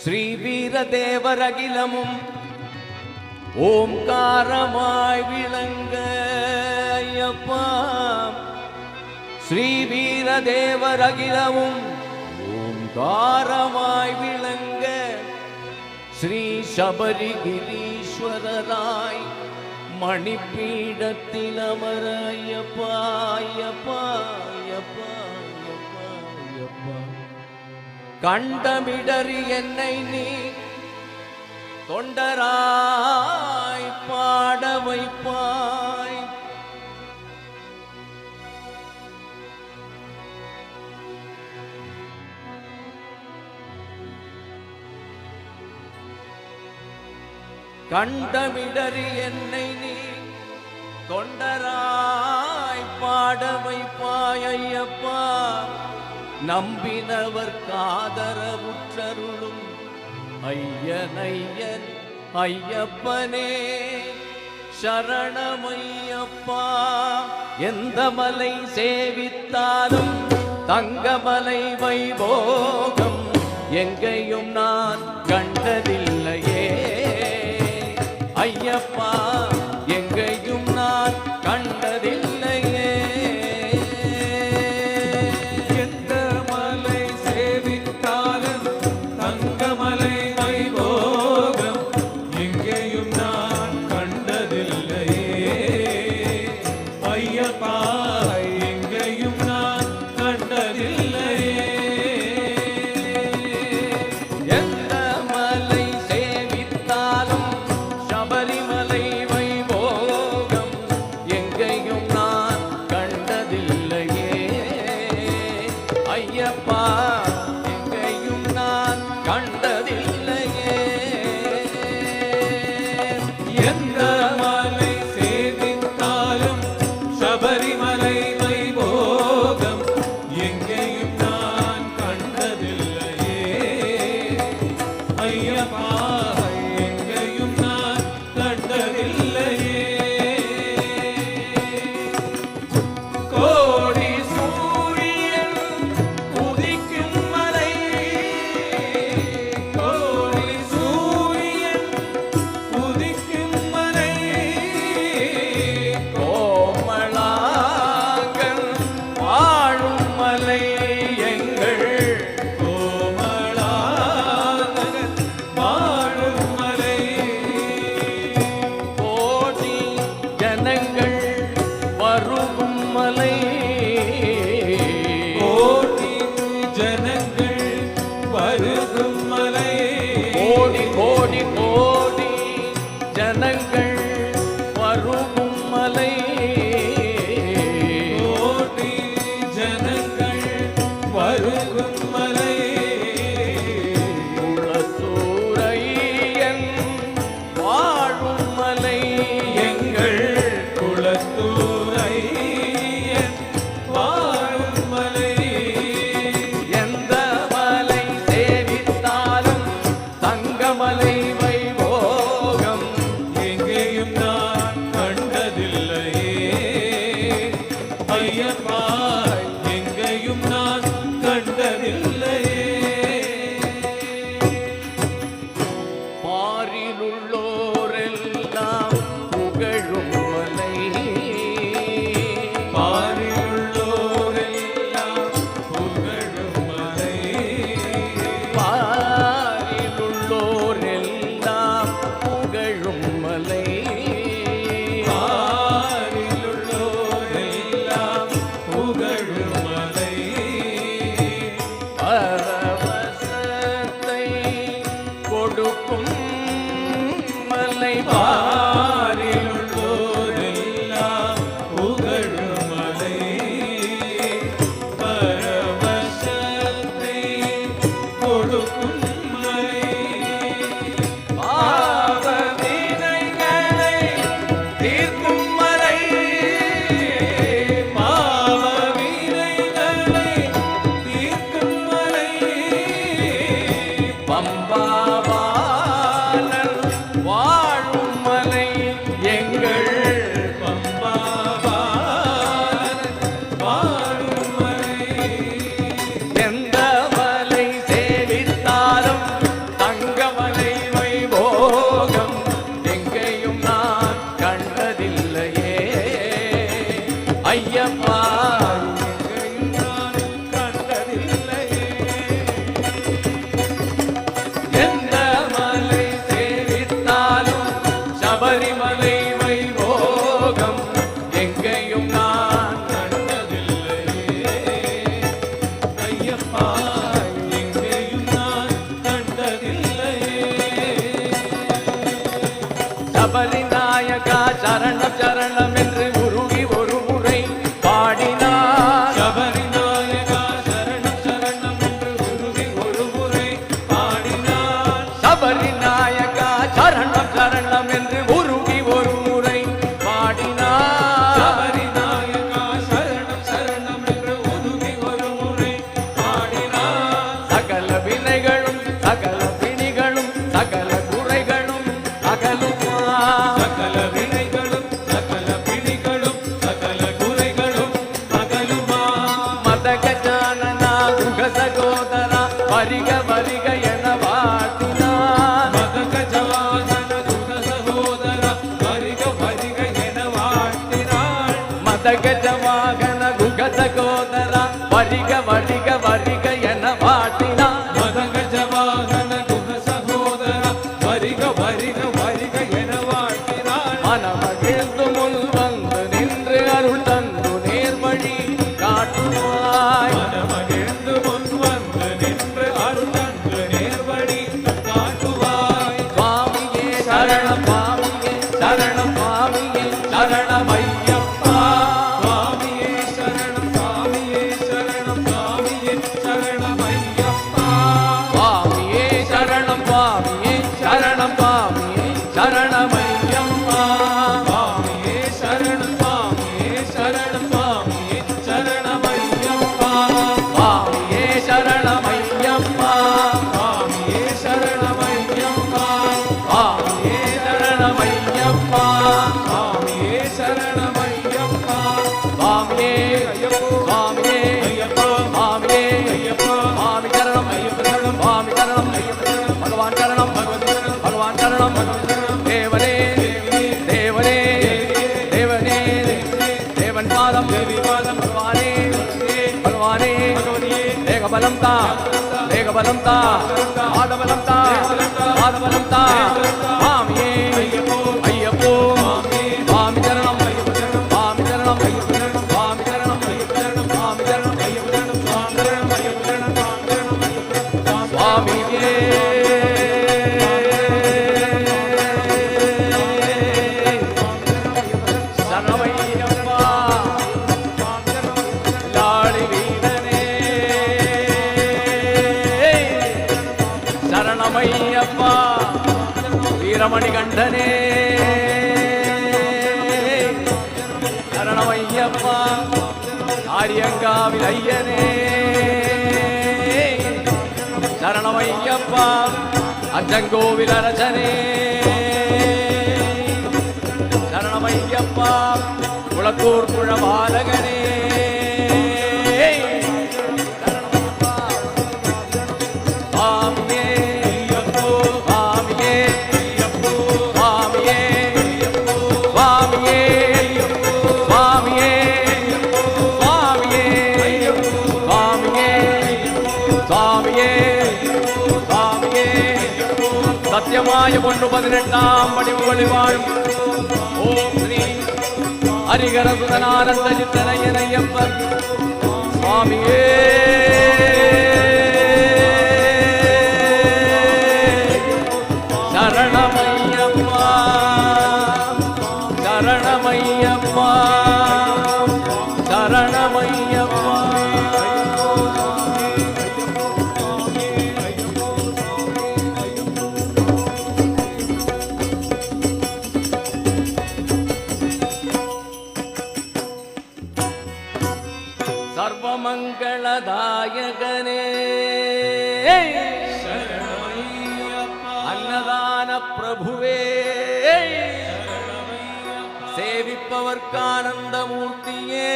ஸ்ரீ வீரதேவரகிலமும் ஓம்காரமாய் விளங்க ஐயப்பா. ஸ்ரீ வீரதேவரகிலமும் ஓம்காரமாய் விளங்க ஸ்ரீ சபரிகிரீஸ்வரராய் மணிப்பீடத்தில் அமர ஐயப்பா ஐயப்பா ஐயப்பா ஐயப்பா ஐயப்பா. கண்டமிடறி என்னை நீ தொண்டராய் பாட வைப்பாய். கண்டமிடறி என்னை நீ தொண்டராய் பாட வைப்பாய் ஐயப்பா. நம்பினவர் காதரவுற்றருளும் ஐயன் ஐயன் ஐயப்பனே சரணமையப்பா. எந்த மலை சேவித்தாலும் தங்கமலை வைபோகம் எங்கேயும் நான் கண்டதில்லையே ஐயப்பா, எங்கேயும் நான் கண்டதில்லையே. எந்த மலை சேவித்தாலும் தங்கமலை வைபோகம் எங்கேயும் நான் கண்டதில்லையே ஐயப்பா, எங்கேயும் நான் கண்டதில்லையே. எந்த மலை சேவித்தாலும் சபரிமலை வைபோகம் எங்கேயும் நான் கண்டதில்லையே ஐயப்பா, எங்கேயும் நான் கண்டதில்லையே. எந்த மலை சேவித்தாலும் சபரிமலை வைபோகம் எங்கேயும் நான் கண்டதில்லையே ஐயப்பா, எங்கேயும் நான் கண்டதில்லையே. கோடி சூரியன் உதிக்கும் மலை, கோடி சூரியன் உதிக்கும் மலை, கோமளாங்கள் வாழும் மலை எங்கள் கோமளானகர் வாழும் மலை, கோடி ஜனங்கள் வருகும் மலை, கோடி ஜனங்கள் வருகும் மலை, கோடி கோடி கோடி ஜனங்கள் வருகும் மலை, கோடி ஜனங்கள் வருகும் மலை, குளத்தூரையன் வாழும் மலை எங்கள் குளத்தூரையன் வாழும் மலை. எந்த மலை சேவித்தாலும் தங்கமலை வைபோகம் எங்கேயும் நான் கண்டதில்லையே ஐயப்பா, எங்கேயும் நான் கண்டதில்லையே. பாரிலுள்ளோரெல்லாம் புகழும் மலை, பாரிலுள்ளோரெல்லாம் புகழும் மலை, பாரிலுள்ளோரெல்லாம் புகழும் மலை, பாரிலுள்ளோரெல்லாம் புகழும் மலை, பரவசத்தை கொடுக்கும் மலை, பாரிலுள்ளோரெல்லாம் புகழும் மலை, பரவசத்தை கொடுக்கும் மலை, பாவ வினைகளை தீர்க்கும் மலை, பாவ வினைகளை தீர்க்கும் மலை, பம்பாவானல் வாழும் மலை எங்கள் பம்பாவானல் வாழும் மலை. எந்த மலை சேவித்தாலும் தங்க சரணம் சரணம் என்று உருகி ஒரு முறை பாடினார். சபரி நாயகா சரணம் சரணம் என்று உருகி ஒரு முறை பாடினார். சபரி நாயகா சரணம் சரணம் என்று உருகி ஒரு முறை பாடினார். சபரி நாயகா சரணம் சரணம் என்று உருகி ஒரு முறை பாடினார். சகல வினைகளும் சகல பிணிகளும் சகல குறைகளும் அகலுமா. சகல வினைகளும் சகல பிணிகளும் சகல குறைகளும் அகலுமா. மதகஜானனா குக சகோதரா வருக வருக என வாழ்த்தினார். மதகஜவாகன குக சகோதரா வருக வருக என வாழ்த்தினாள். மதகஜவாகன குக சகோதரா வருக வருக வருக என வாழ்த்தினார். மதகஜவாகன குக சகோதரா வருக வருக வருக என வாழ்த்தினாள். மனமகிழ்ந்து முன் வந்து நின்று அருள் தந்து நேர்வழி காட்டுவாய். மனமகிழ்ந்து முன் வந்து நின்று அருளன்று நேர்வழி காட்டுவாய். சுவாமியே சரணம் சுவாமியே சரணம் சுவாமியே சரணம் ஐயப்பா. சுவாமியே சரணம் சுவாமியே சரணம் சுவாமியே சரணம் ஐயப்பா. சுவாமியே சரணம் சுவாமியே சரணம் சுவாமியே சரணம் ஐயப்பா. சுவாமியே சரணம் சுவாமியே சரணம் சுவாமியே சரணம் ஐயப்பா. சுவாமியே சரணம் ஐயப்பா. சுவாமியே சரணம் ஐயப்பா. சுவாமியே சரணம் ஐயப்பா. சுவாமியே சரணம் ஐயப்பா. சுவாமியே ஐயப்போ சுவாமியே ஐயப்பா சுவாமியே ஐயப்பா சுவாமி சரணம் ஐயப்ப சரணம் சுவாமி சரணம் ஐயப்ப சரணம் பகவான் சரணம் பகவதி சரணம் பகவான் சரணம் பகவதி சரணம் தேவனே தேவனே தேவனே தேவன் பாதம் தேவி பாதம் பகவானே பகவானே பகவதியே தேகபலம் தா தேகபலம் தா பாதபலம் தா பாதபலம் தா. சுவாமியே ஐயப்போ ஐயப்போ சுவாமியே சுவாமி சரணம் ஐயப்ப சரணம் சுவாமி சரணம் ஐயப்ப சரணம் சுவாமி சரணம் ஐயப்ப சரணம் சுவாமி சரணம் ஐயப்ப சரணம் சுவாமி சரணம் ஐயப்ப சரணம் சுவாமி சரணம் ஐயப்ப சரணம் சுவாமியே சரணமையப்பா லாடி வீரனே சரணமையப்பா வீரமணி கண்டனே சரணமையப்பா ஆரியங்காவில் ஐயனே சரணமையப்பா அச்சங்கோவில் அரசனே சரணமையப்பா குளத்தூர் குழபாலகனே சரணமையப்பா. சுவாமியே ஐயப்போ சுவாமியே ஐயப்போ சுவாமியே ஐயப்போ சுவாமியே சுவாமியே சுவாமியே சுவாமியே சுவாமியே சுவாமியே சத்தியமாய 118ஆம் படிவுகளில் வாழும் ஓம் ஸ்ரீ ஹரிகர சுதனானந்த சித்தனையனையப்பர் சுவாமியே சரணமையப்பா சரணமையப்பா சரணமையப்பா. சர்வமங்களதாயகனே அன்னதான பிரபுவே சேவிப்பவர்க்கானந்த மூர்த்தியே